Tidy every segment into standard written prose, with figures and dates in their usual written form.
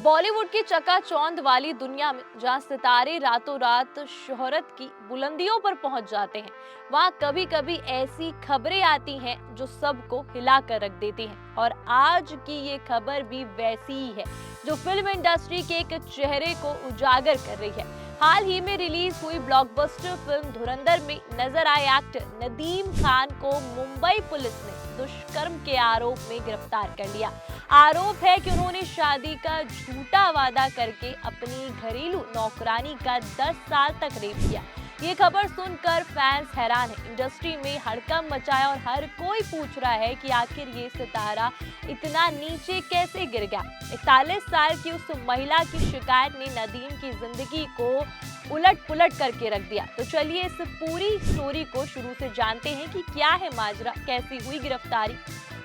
बॉलीवुड की चकाचौंध वाली दुनिया में जहां सितारे रातों रात शोहरत की बुलंदियों पर पहुंच जाते हैं, वहां कभी कभी ऐसी खबरें आती हैं जो सबको हिला कर रख देती हैं। और आज की ये खबर भी वैसी ही है जो फिल्म इंडस्ट्री के एक चेहरे को उजागर कर रही है। हाल ही में रिलीज हुई ब्लॉकबस्टर फिल्म धुरंधर में नजर आए एक्टर नदीम खान को मुंबई पुलिस ने दुष्कर्म के आरोप में गिरफ्तार कर लिया। आरोप है कि उन्होंने शादी का झूठा वादा करके अपनी घरेलू नौकरानी का 10 साल तक रेप किया। ये खबर सुनकर फैंस हैरान है। इंडस्ट्री में हड़कंप मचाया और हर कोई पूछ रहा है कि आखिर ये सितारा इतना नीचे कैसे गिर गया। 41 साल की उस महिला की शिकायत ने नदीम की जिंदगी को उलट पुलट करके रख दिया। तो चलिए इस पूरी स्टोरी को शुरू से जानते हैं कि क्या है माजरा, कैसी हुई गिरफ्तारी,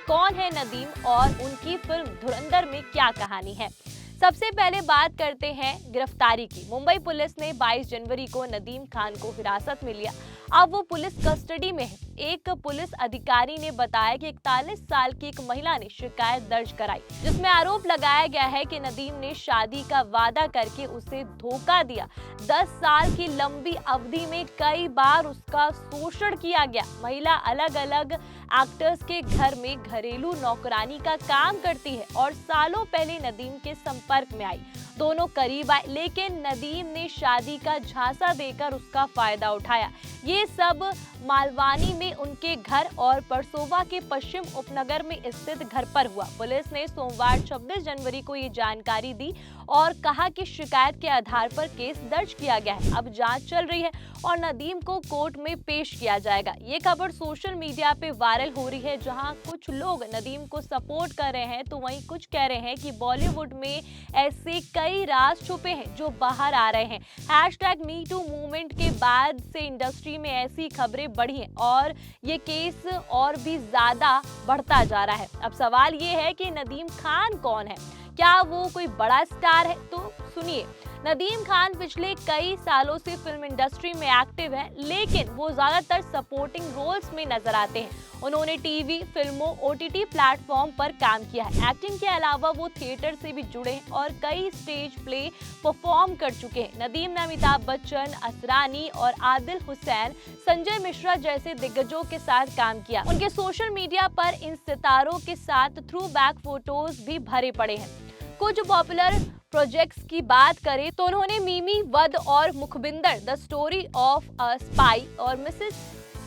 कौन है नदीम और उनकी फिल्म धुरंधर में क्या कहानी है। सबसे पहले बात करते हैं गिरफ्तारी की। मुंबई पुलिस ने 22 जनवरी को नदीम खान को हिरासत में लिया। अब वो पुलिस कस्टडी में है। एक पुलिस अधिकारी ने बताया कि 41 साल की एक महिला ने शिकायत दर्ज कराई, जिसमें आरोप लगाया गया है कि नदीम ने शादी का वादा करके उसे धोखा दिया। 10 साल की लंबी अवधि में कई बार उसका शोषण किया गया। महिला अलग अलग एक्टर्स के घर में घरेलू नौकरानी का काम करती है और सालों पहले नदीम के संपर्क में आई। दोनों करीब आए, लेकिन नदीम ने शादी का झांसा देकर उसका फायदा उठाया। ये सब मालवानी में उनके घर और परसोवा के पश्चिम उपनगर में स्थित घर पर हुआ। पुलिस ने सोमवार 26 जनवरी को ये जानकारी दी और कहा कि शिकायत के आधार पर केस दर्ज किया गया है। अब जांच चल रही है और नदीम को कोर्ट में पेश किया जाएगा। ये खबर सोशल मीडिया पे वायरल हो रही है, जहां कुछ लोग नदीम को सपोर्ट कर रहे हैं तो वहीं कुछ कह रहे हैं कि बॉलीवुड में ऐसे कई राज छुपे हैं जो बाहर आ रहे हैं। #MeToo मूवमेंट के बाद से इंडस्ट्री में ऐसी खबरें बढ़ी हैं और ये केस और भी ज्यादा बढ़ता जा रहा है। अब सवाल ये है कि नदीम खान कौन है, क्या वो कोई बड़ा स्टार है? तो सुनिए, नदीम खान पिछले कई सालों से फिल्म इंडस्ट्री में एक्टिव हैं, लेकिन वो ज्यादातर सपोर्टिंग रोल्स में नजर आते हैं। उन्होंने टीवी, फिल्मों, OTT प्लेटफॉर्म पर काम किया है। एक्टिंग के अलावा वो थिएटर से भी जुड़े हैं और कई स्टेज प्ले परफॉर्म कर चुके हैं। नदीम ने अमिताभ बच्चन, असरानी और आदिल हुसैन, संजय मिश्रा जैसे दिग्गजों के साथ काम किया। उनके सोशल मीडिया पर इन सितारों के साथ थ्रू बैक फोटोज भी भरे पड़े हैं। कुछ पॉपुलर प्रोजेक्ट्स की बात करें तो उन्होंने मिमी, वध और मुखबिंदर, the story of a spy और मिसेस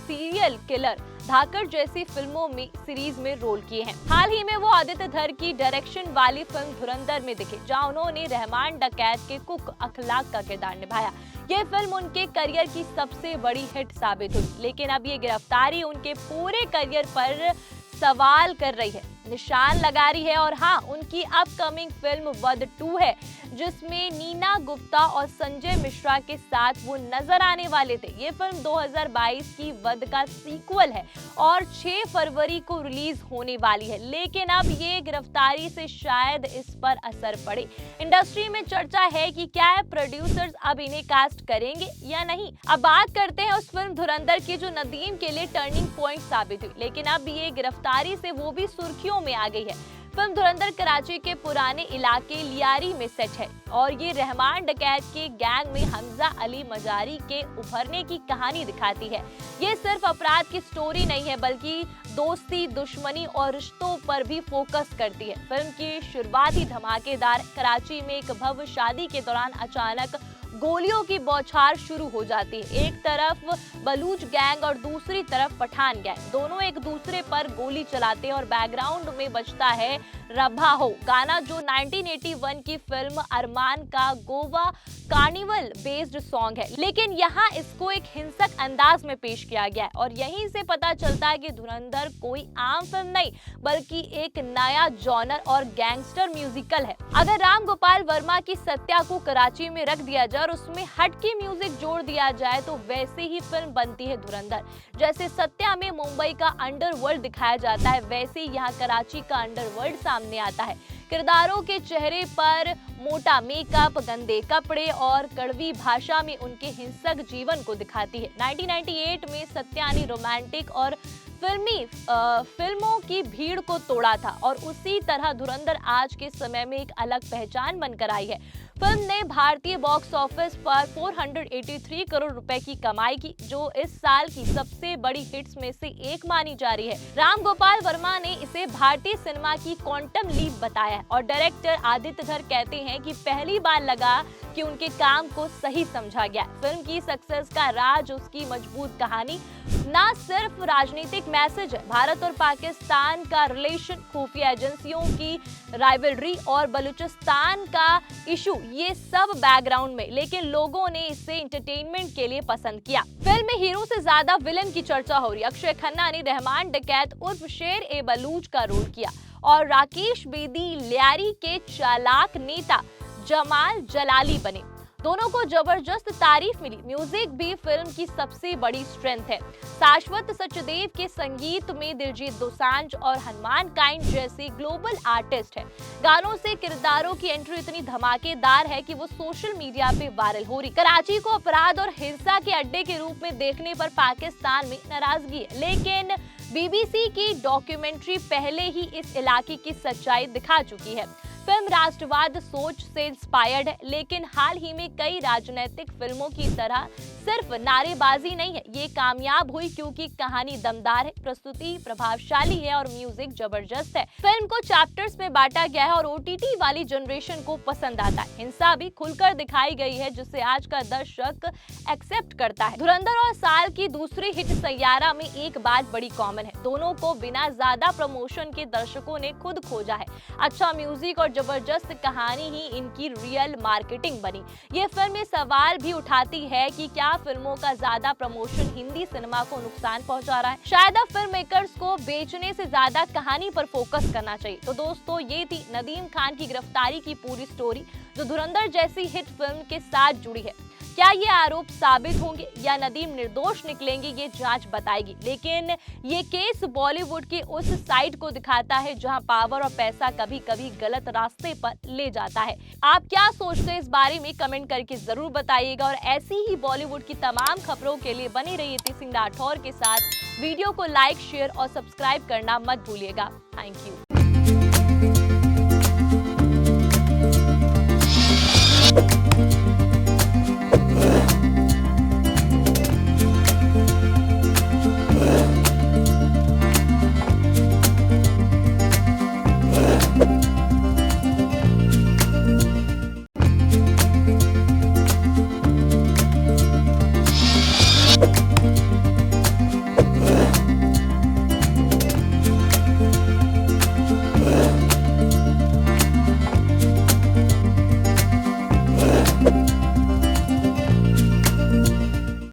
सीरियल किलर, धाकड़ जैसी फिल्मों में सीरीज में रोल किए हैं। हाल ही में वो आदित्य धर की डायरेक्शन वाली फिल्म धुरंधर में दिखे, जहां उन्होंने रहमान डकैत के कुक अखलाक का किरदार निभाया। ये फिल्म उनके करियर की सबसे बड़ी हिट साबित हुई, लेकिन अब ये गिरफ्तारी उनके पूरे करियर पर सवाल कर रही है, निशान लगा रही है। और हाँ, उनकी अपकमिंग फिल्म वध 2 है, जिसमें नीना गुप्ता और संजय मिश्रा के साथ वो नजर आने वाले थे। ये फिल्म 2022 की वध का सीक्वल है और 6 फरवरी को रिलीज होने वाली है। लेकिन अब ये गिरफ्तारी से शायद इस पर असर पड़े। इंडस्ट्री में चर्चा है कि क्या प्रोड्यूसर्स अब इन्हें कास्ट करेंगे या नहीं। अब बात करते हैं उस फिल्म धुरंधर की जो नदीम के लिए टर्निंग पॉइंट साबित हुई, लेकिन अब ये गिरफ्तारी से वो भी सुर्खियों में आ गई है। फिल्म धुरंधर कराची के पुराने इलाके लियारी में सेट है और ये रहमान डकैत के गैंग में हमजा अली मजारी के उभरने की कहानी दिखाती है। ये सिर्फ अपराध की स्टोरी नहीं है, बल्कि दोस्ती, दुश्मनी और रिश्तों पर भी फोकस करती है। फिल्म की शुरुआती धमाकेदार कराची में एक भव्य शादी के दौरान अचानक गोलियों की बौछार शुरू हो जाती है। एक तरफ बलूच गैंग और दूसरी तरफ पठान गैंग, दोनों एक दूसरे पर गोली चलाते हैं और बैकग्राउंड में बजता है रब्बा हो गाना, जो 1981 की फिल्म अरमान का गोवा कार्निवल बेस्ड सॉन्ग है। लेकिन यहाँ इसको एक हिंसक अंदाज में पेश किया गया है और यहीं से पता चलता है कि धुरंधर कोई आम फिल्म नहीं, बल्कि एक नया जॉनर और गैंगस्टर म्यूजिकल है। अगर राम गोपाल वर्मा की सत्या को कराची में रख दिया जाए और उसमें हटके म्यूजिक जोड़ दिया जाए तो वैसे ही फिल्म बनती है धुरंधर। जैसे सत्या में मुंबई का अंडरवर्ल्ड दिखाया जाता है, वैसे यहाँ कराची का अंडरवर्ल्ड सामने आता है। किरदारों के चेहरे पर मोटा मेकअप, गंदे कपड़े और कड़वी भाषा में उनके हिंसक जीवन को दिखाती है। 1998 में सत्या ने रोमांटिक और फिल्मों की भीड़ को तोड़ा था और उसी तरह धुरंधर आज के समय में एक अलग पहचान बनकर आई है। फिल्म ने भारतीय बॉक्स ऑफिस पर 483 करोड़ रुपए की कमाई की, जो इस साल की सबसे बड़ी हिट्स में से एक मानी जा रही है। राम गोपाल वर्मा ने इसे भारतीय सिनेमा की क्वांटम लीप बताया है और डायरेक्टर आदित्य धर कहते हैं कि पहली बार लगा कि उनके काम को सही समझा गया। फिल्म की सक्सेस का राज उसकी मजबूत कहानी, ना सिर्फ राजनीतिक मैसेज है। भारत और पाकिस्तान का रिलेशन, खुफिया एजेंसियों की राइवलरी और बलूचिस्तान का इशू, ये सब बैकग्राउंड में, लेकिन लोगों ने इसे एंटरटेनमेंट के लिए पसंद किया। फिल्म में हीरो से ज्यादा विलन की चर्चा हो रही है। अक्षय खन्ना ने रहमान डकैत उर्फ शेर ए बलूच का रोल किया और राकेश बेदी लियारी के चालाक नेता जमाल जलाली बने। दोनों को जबरदस्त तारीफ मिली। म्यूजिक भी फिल्म की सबसे बड़ी स्ट्रेंथ है। शाश्वत सचदेव के संगीत में दिलजीत दोसांझ और हनुमान काइंड जैसे ग्लोबल आर्टिस्ट हैं। गानों से किरदारों की एंट्री इतनी धमाकेदार है कि वो सोशल मीडिया पे वायरल हो रही। कराची को अपराध और हिंसा के अड्डे के रूप में देखने पर पाकिस्तान में नाराजगी है, लेकिन बीबीसी की डॉक्यूमेंट्री पहले ही इस इलाके की सच्चाई दिखा चुकी है। फिल्म राष्ट्रवाद सोच से इंस्पायर्ड है, लेकिन हाल ही में कई राजनीतिक फिल्मों की तरह सिर्फ नारेबाजी नहीं है। ये कामयाब हुई क्योंकि कहानी दमदार है, प्रस्तुति प्रभावशाली है और म्यूजिक जबरदस्त है। फिल्म को चैप्टर्स में बांटा गया है और ओटीटी वाली जनरेशन को पसंद आता है। हिंसा भी खुलकर दिखाई गई है, जिसे आज का दर्शक एक्सेप्ट करता है। धुरंधर और साल की दूसरी हिट सैयारा में एक बात बड़ी कॉमन है, दोनों को बिना ज्यादा प्रमोशन के दर्शकों ने खुद खोजा है। अच्छा म्यूजिक और जबरदस्त कहानी ही इनकी रियल मार्केटिंग बनी। ये फिल्म ये सवाल भी उठाती है कि क्या फिल्मों का ज्यादा प्रमोशन हिंदी सिनेमा को नुकसान पहुंचा रहा है। शायद अब फिल्म मेकर्स को बेचने से ज्यादा कहानी पर फोकस करना चाहिए। तो दोस्तों, ये थी नदीम खान की गिरफ्तारी की पूरी स्टोरी, जो धुरंधर जैसी हिट फिल्म के साथ जुड़ी है। क्या ये आरोप साबित होंगे या नदीम निर्दोष निकलेंगे, ये जांच बताएगी। लेकिन ये केस बॉलीवुड के उस साइड को दिखाता है जहां पावर और पैसा कभी कभी गलत रास्ते पर ले जाता है। आप क्या सोचते हैं इस बारे में कमेंट करके जरूर बताइएगा और ऐसी ही बॉलीवुड की तमाम खबरों के लिए बनी रहिए सिंह राठौर के साथ। वीडियो को लाइक, शेयर और सब्सक्राइब करना मत भूलिएगा। Thank you.